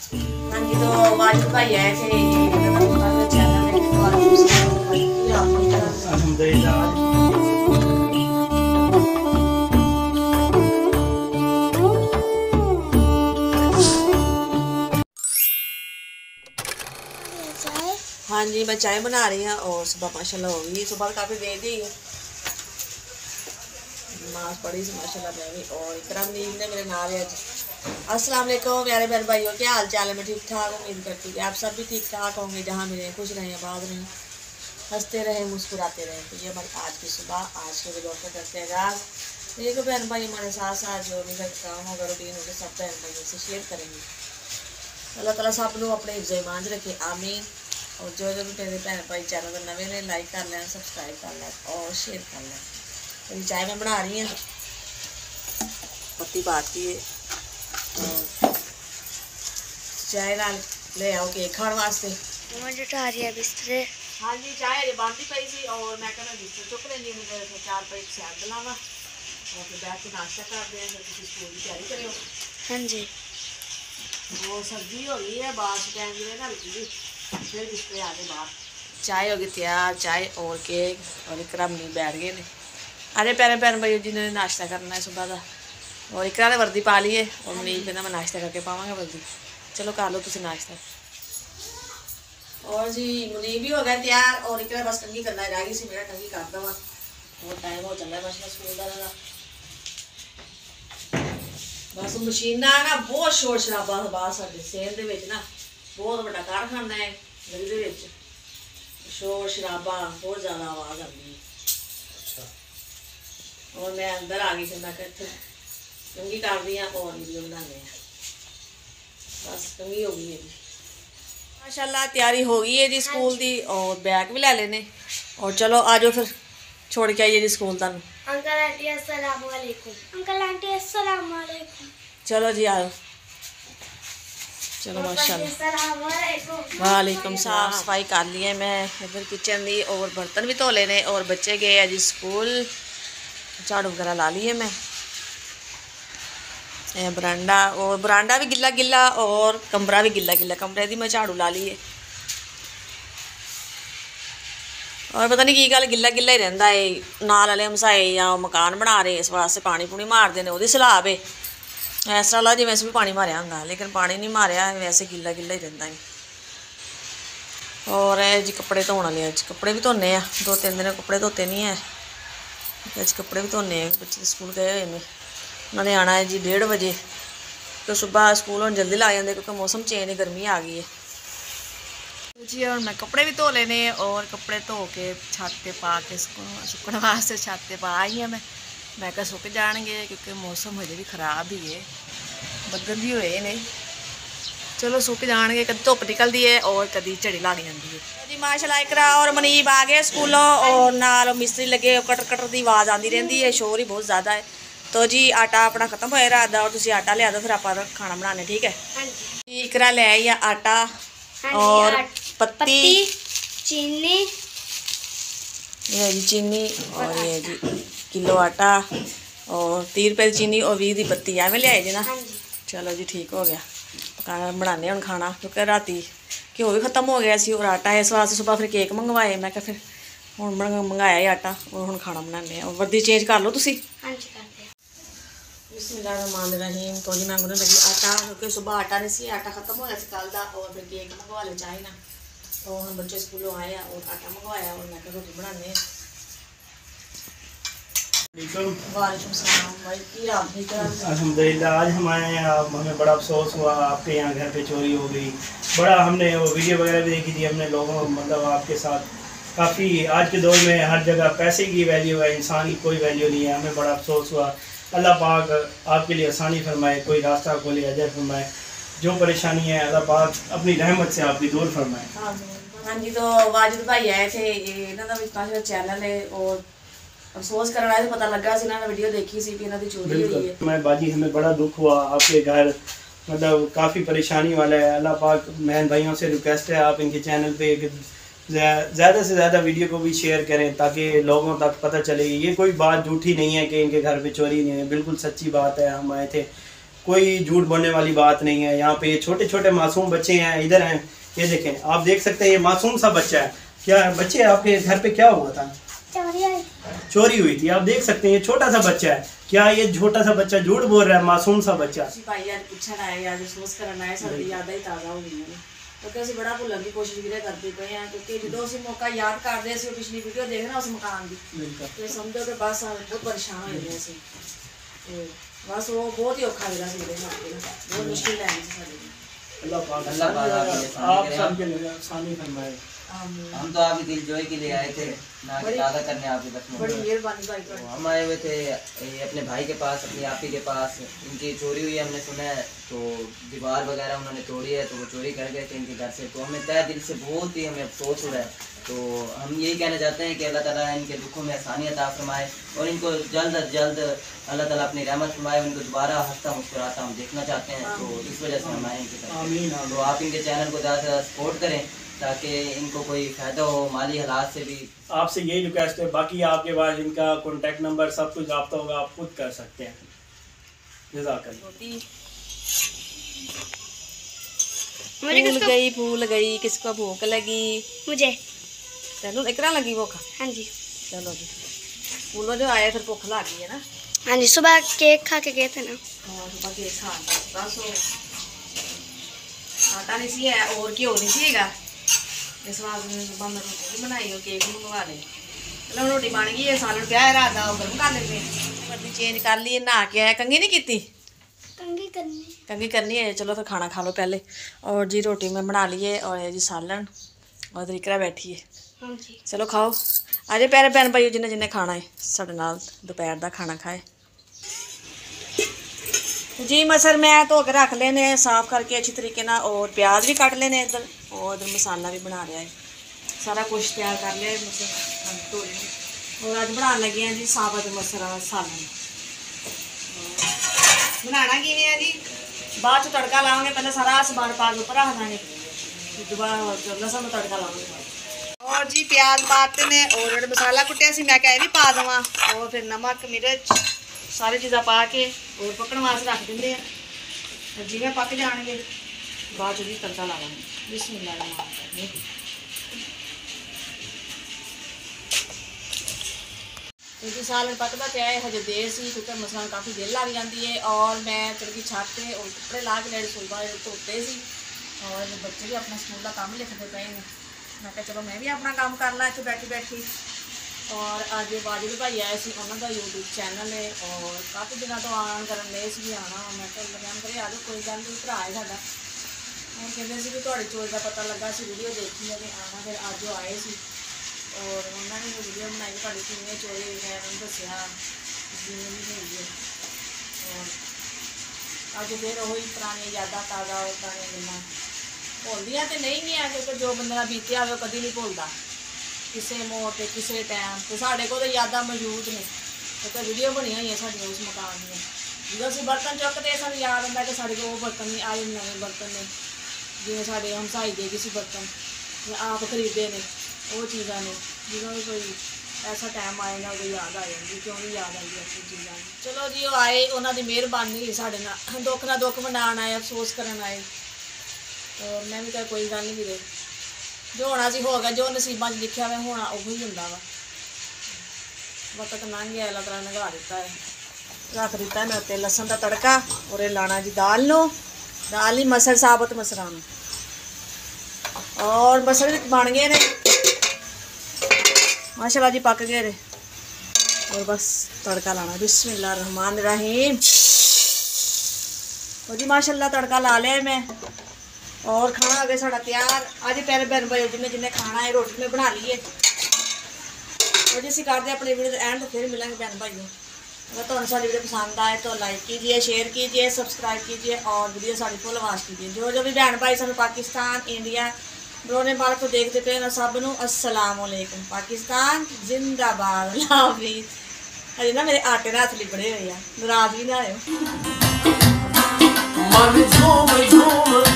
हाँ जी, तो वाजिद भाई आए थे चैनल हाँ जी, मैं चाय बना रही हूँ और सुबह माशाल्लाह हो गई। सुबह काफ़ी देर दी नमाज पढ़ी सी माशाल्लाह मैं भी। और इकराम नींद ने मेरे नाल है। अस्सलाम वालेकुम प्यारे बहन भाइयों, क्या हाल चाल है? मैं ठीक ठाक उम्मीद करती हूँ आप सब भी ठीक ठाक होंगे, जहाँ मिले खुश रहें, आबाद रहें, हंसते रहें, मुस्कुराते रहें। तो ये हमारी आज की सुबह, आज के ब्लॉग को करते हैं आगाज़। एक बहन भाई हमारे साथ साथ जो भी काम होगा, रूटीन होगा, सब बहन भाइयों से शेयर करेंगे। अल्लाह ताला सब लोग अपने हिफ्ज़ ईमान रखे, आमीन। और जो भी मेरे भैन भाई चैनल पर नवे ने लाइक कर लें, सब्सक्राइब कर लें और शेयर कर लें। तो चाय मैं बना रही हूँ, पत्ती पाती है चाय नाल ले आओ केक खाने वास्ते। मुझे उठा रही है बिस्तर। हाँ जी, चाय अजे बनती पई सी और मैं कहना बिस्तर चुक लेंदी हूँ, फिर 4 पैक सैंड लावा और फिर बैठ के नाश्ता करते हैं, फिर तुम स्कूल की तैयारी करो। हाँ जी, वो सब्जी हो गई है बाहर टाइम जो है ना रुकी, फिर बिस्तर आ गए बाहर। चाय हो गई तैयार, चाय और केक और इकराम नहीं बैठ गए ने। अरे प्यारे प्यारे भाई जिन्होंने नाश्ता करना है सुबह का, और इकरा ने वर्दी पा ली है और मनीष कहना मैं नाश्ता करके पावांगा वर्दी। चलो कर लो तुम नाश्ता। और जी मुनीब भी हो गया तैयार और इकरा बस कंघी करना रह गई सी, मेरा कंघी कर दवा और टाइम हो चल रहा है बस मैं स्कूल का। बस मशीना ना बहुत शोर शराबा बाहर साडे शहर दे विच ना, बहुत बड़ा कारखाना है गली दे विच, शोर शराबा बहुत ज़्यादा आवाज़ आती है। और मैं अंदर आ गई, फिर मैं कहते कंघी कर दी और वीडियो बनाने हैं। बस कंघी हो गई है जी माशाल्लाह, तैयारी हो गई है जी स्कूल की और बैग भी ले लेने। और चलो आ जाओ फिर छोड़ के आइए जी स्कूल तुम। अंकल आंटी अस्सलाम वालेकुम। अंकल आंटी अस्सलाम वालेकुम। चलो जी आओ, चलो माशाल्लाह। वालेकुम सलाम। सफाई कर ली है मैं इधर किचन की और बर्तन भी धो लेने और बच्चे गए हैं जी स्कूल, झाड़ू वगैरह ला ली है मैं। बरांडा और बरांडा भी गिला गिला और कमरा भी गिला गिला, कमरे की मैं झाड़ू ला ली है। और पता नहीं की गल गिला गिला ही रहिंदा है, नाल वाले हमसाए या मकान बना रहे इस वास्ते पानी पूनी मारते हैं, वो सलाब है इस तरह ला जिवें भी पानी मारिया होंगे, लेकिन पानी नहीं मारिया, वैसे गिला गिला ही रहिंदा है। और जी कपड़े धोने वाले अज कपड़े भी धोने, 2-3 दिन कपड़े धोते नहीं है, अज कपड़े भी धोने। बच्चे स्कूल गए हुए हैं, उन्होंने आना है जी 1:30 बजे, तो सुबह स्कूल हम जल्दी ला जाते क्योंकि मौसम चेंज है, गर्मी आ गई है जी। और मैं कपड़े भी धो लेने और कपड़े धो के छत पे पा के सुकने वास्ते छत पे पा आई है मैं क्या सुक जाएंगे क्योंकि मौसम हजे भी खराब ही है, बदल भी हुए ने। चलो सुक जाएंगे, कभी धुप निकलती है और कभी झड़ी लग जाती है जी। माशाल्लाह इकरा और मनीब आ गए स्कूलों और नाल मिस्त्री लगे, कटर कटर की आवाज़ आती रहती है, शोर ही बहुत ज़्यादा है। तो जी आटा अपना खत्म होया रात का और तुम आटा लिया दो, फिर आप खाना बनाने, ठीक है जी। इकरा ले आई आटा और पत्ती चीनी, ये जी चीनी और ये जी किलो आटा और 30 रुपये की चीनी और 20 की पत्ती एवं लियाए जी ना। चलो जी ठीक हो गया, पकाना बनाने हम खाना क्योंकि राती घ्यो भी खत्म हो गया सी और आटा इस वास्ते सुबह फिर केक मंगवाए, मैं फिर हुण मंगाया ही आटा और हुण खाना बनाने। और वर्दी चेंज कर लो तुसी। बिस्मिल्लाहिर्रहमानिर्रहीम। तो जी मैं गुनने लगी आटा क्योंकि सुबह आटा नहीं सी, आटा खत्म होया सी कल दा और फिर केक मंगवा ले चाहे ना, तो हम बच्चे स्कूलों आए और आटा मंगवाया और मैं रोटी बनाने। वालेकुम सलाम भाई, की रात नहीं कर अल्हम्दुलिल्लाह। आज हम आए हैं, हमें बड़ा अफसोस हुआ, आपके यहाँ घर पे चोरी हो गई। बड़ा हमने वो वीडियो वगैरह भी देखी थी, हमने लोगों मतलब आपके साथ काफ़ी, आज के दौर में हर जगह पैसे की वैल्यू है, इंसान की कोई वैल्यू नहीं है। हमें बड़ा अफसोस हुआ। अल्लाह पाक आपके लिए आसानी फरमाए, कोई रास्ता खोले, अजर फरमाए, जो परेशानी है अल्लाह पाक अपनी रहमत से आपकी दूर फरमाए। हाँ जी, तो वाजिद भाई आए थे, इन्हों का भी चैनल है और अफसोस करना है, पता लगा सी इन्होंने वीडियो देखी सी कि इन्हों चोरी हुई है। मैं बाजी हमें बड़ा दुख हुआ, आपके घर मतलब काफ़ी परेशानी वाला है। अल्लाह पाक बहन भाइयों से रिक्वेस्ट है आप इनके चैनल पे ज़्यादा से ज़्यादा वीडियो को भी शेयर करें ताकि लोगों तक पता चले। ये कोई बात झूठी नहीं है कि इनके घर पे चोरी नहीं है, बिल्कुल सच्ची बात है। हम आए थे कोई झूठ बोलने वाली बात नहीं है। यहाँ पे छोटे छोटे मासूम बच्चे हैं, इधर हैं, ये देखें, आप देख सकते हैं ये मासूम सा बच्चा है। क्या बच्चे आपके घर पे क्या हुआ था? चोरी हुई थी। आप देख सकते हैं ये छोटा सा बच्चा है। क्या ये छोटा सा बच्चा झूठ बोल रहा है? मासूम सा बच्चा। भाई आज पूछण आए, आज महसूस करना है, साडी यादां ही ताज़ा हो गई ने, क्योंकि ਅਸੀਂ बड़ा भुੱਲਣ ਦੀ ਕੋਸ਼ਿਸ਼ ਵੀ ਕਰਦੇ ਪਏ ਹਾਂ, ਕਿਉਂਕਿ ਜਦੋਂ ਅਸੀਂ ਮੌਕਾ ਯਾਦ ਕਰਦੇ ਸੀ, ਉਹ ਪਿਛਲੀ ਵੀਡੀਓ ਦੇਖਣਾ ਉਸ ਮਕਾਨ ਦੀ, ਤੇ ਸਮਝੋ ਕਿ ਬਸ ਬਹੁਤ ਪਰੇਸ਼ਾਨ ਹੋ ਗਏ ਸੀ, ਤੇ ਬਸ ਉਹ ਬਹੁਤ ਹੀ ਔਖਾ ਲੱਗਾ ਸੀ ਇਹਦੇ ਨਾਲ, ਬਹੁਤ ਮੁਸ਼ਕਿਲ ਟਾਈਮ ਸੀ ਸਾਡੇ ਲਈ। अल्लाह पाक आप सबके लिए आसानी फरमाए। हम तो आपकी दिलजोई के लिए आए थे, ना कि ताज़ा करने आपके बस में। बड़ी मेहरबानी भाई तो हम आए हुए थे अपने भाई के पास, अपनी आपी के पास। इनकी चोरी हुई है, हमने सुना है, तो दीवार वगैरह उन्होंने तोड़ी है, तो वो चोरी कर गए थे इनके घर से। तो हमें तय दिल से बहुत ही हमें अफसोस हो रहा है। तो हम यही कहना चाहते हैं कि अल्लाह ताला इनके दुखों में आसानी अता फरमाए और इनको जल्द अज जल्द अल्लाह ताला अपनी रहमत फरमाए। उनको दोबारा हंसता मुस्कुराता हम देखना चाहते हैं, तो इस वजह से हम आए इनकी तरफ। तो आप इनके चैनल को ज़्यादा से ज़्यादा सपोर्ट करें ताकि इनको कोई फ़ायदा हो माली हालात से भी। आपसे यही रिक्वेस्ट है, बाकी आपके पास इनका कॉन्टैक्ट नंबर सब कुछ रब्ता होगा, आप खुद कर सकते हैं। जज़ाकल्लाह। फूल गई, किसको भूख लगी? मुझे। तेनू इकरा लगी भूख? हाँ जी। चलो जी, फूलों जो आए फिर भूख लग गई है ना। हाँ जी, सुबह केक खा के गए थे ना। हाँ, सुबह केक खा बस वो आटा नहीं सी है और घ्यो नहीं सीगा, इस वास्ते बंद रोटी बनाई और केक मंगवा ले। चलो रोटी बन गई है, सालन पिया है रात का, गर्म कर लेते हैं। वर्दी चेंज कर ली, नहा के आया, कंघी नहीं की? कंघी करनी है। चलो फिर खाना खा लो पहले। और जी रोटी मैं बना ली है और जी सालन और तरीका बैठी है। हाँ जी। चलो खाओ, आज प्यारे भैन भाई जिन्हें जिन्हें खाना है साढ़े नाल दोपहर का खाना खाए जी। मसर मैं धो के रख लेने साफ करके अच्छी तरीके ना, और प्याज भी कट लेने इधर, और इधर मसाला भी बना रहा है, सारा कुछ तैयार कर लिया है मसर धो लेने। और अज बना लगे हैं जी साबत मसर सालन। बनाना किवें है जी, बाद च तड़का लावांगे, पहले सारा समान पा के उपर रख देंगे, दोबारा लसन में तड़का लावांगे। और जी प्याज पाते ने और मसाला कुटिया सी मैं क्या भी पा देवां, और फिर नमक मिर्च सारी चीज़ां पा के और पकने वास्ते रख देंगे हैं। जिवें पक जाएंगे बाद च भी तड़का लावांगे। बिस्मिल्लाह। तो जी सालन पकता पिया है, हजे देर से क्योंकि मसलन काफ़ी देर लग जाती है। और मैं चल गई छत पे और कपड़े ला के मेरे सुबह धोते सी, और बच्चे भी अपना स्कूल का काम लिखते पे हैं। मैं कहा चलो मैं भी अपना काम कर ला इतने बैठी बैठी। और अज वाजिद भाई आए थे, उन्होंने यूट्यूब चैनल है और काफ़ी दिनों तो आन कर भी आना। मैं लगे करे आ जाओ, कोई गल नहीं, भरा है साडा। और कहते भी थोड़ी चोरी का पता लगा सी, वीडियो देखी है कि आना, फिर अज वो आए सी और उन्होंने वीडियो बनाई थोड़ी किमें चोरी हुई है, उन्होंने दसिया जिमें भी हुई है। और अज फिर वही पुरानी यादां ताज़ा, और पुरानी गल्लां भुलदियां तो नहीं गई, क्योंकि जो बंदे नाल बीतिया होवे कभी नहीं भुलदा, किसी मोड़ पर किसी टाइम। तो साढ़े को तो यादां मौजूद ने, क्योंकि वीडियो बनी हुई है साढ़ियां उस मकान दी। जो असीं बर्तन चुकते सानूं याद आंदा कि साढ़े को वो बर्तन नहीं आए, नवे बर्तन ने, जिवें साढ़े हमसाई दे किसी बर्तन आप खरीदे ने, वो चीज़ां ने। जो भी कोई ऐसा टाइम आए ना उदों याद आ जाती, क्यों नहीं याद आती अपनी चीज़ां। चलो जी वो आए, उन्होंने मेहरबानी साढ़े नाल दुख ना दुख मनाण आए, अफसोस करन आए। और मैं भी कहा कोई गल नहीं वीरे, जो होना सी हो गया, जो नसीबां च लिखिया हुआ होना उही हुंदा वा। वक्त लंघ गया, अल्लाह ताला ने नगा दिता है, रख दिता है मैं उत्ते लसन का तड़का। और लाना जी दाल नो, दाल ही मसर साबत मसरां नूं, और मसर बन गए ने माशाल्लाह जी, पक गए रे। और बस तड़का लाना, बिस्मिल्लाह रहमान रहीम। और जी माशाल्लाह तड़का ला लिया मैं, और खाना हो गया साढ़ा तैयार। अज प्यारे भैन भाई जिन्हें जिन्हें खाना है, रोटी में बना ली है। और जी असीं करते अपनी वीडियो एंड, फिर मिलेंगे भैन भाइयों। अगर तुहानूं साडी वीडियो पसंद आए तो लाइक कीजिए, शेयर कीजिए, सब्सक्राइब कीजिए, और वीडियो साड़ी फुल वॉच कीजिए। जो भी भैन भाई सानूं पाकिस्तान, इंडिया, बरोने बाहर को देखते पे ना, सब नूं अस्सलाम वालेकुम। पाकिस्तान जिंदाबाद, अल्लाह हाफिज़। अजे ना मेरे आटे नाल हत्थ लिबड़े हुए आ, नाराज़ भी ना होयो।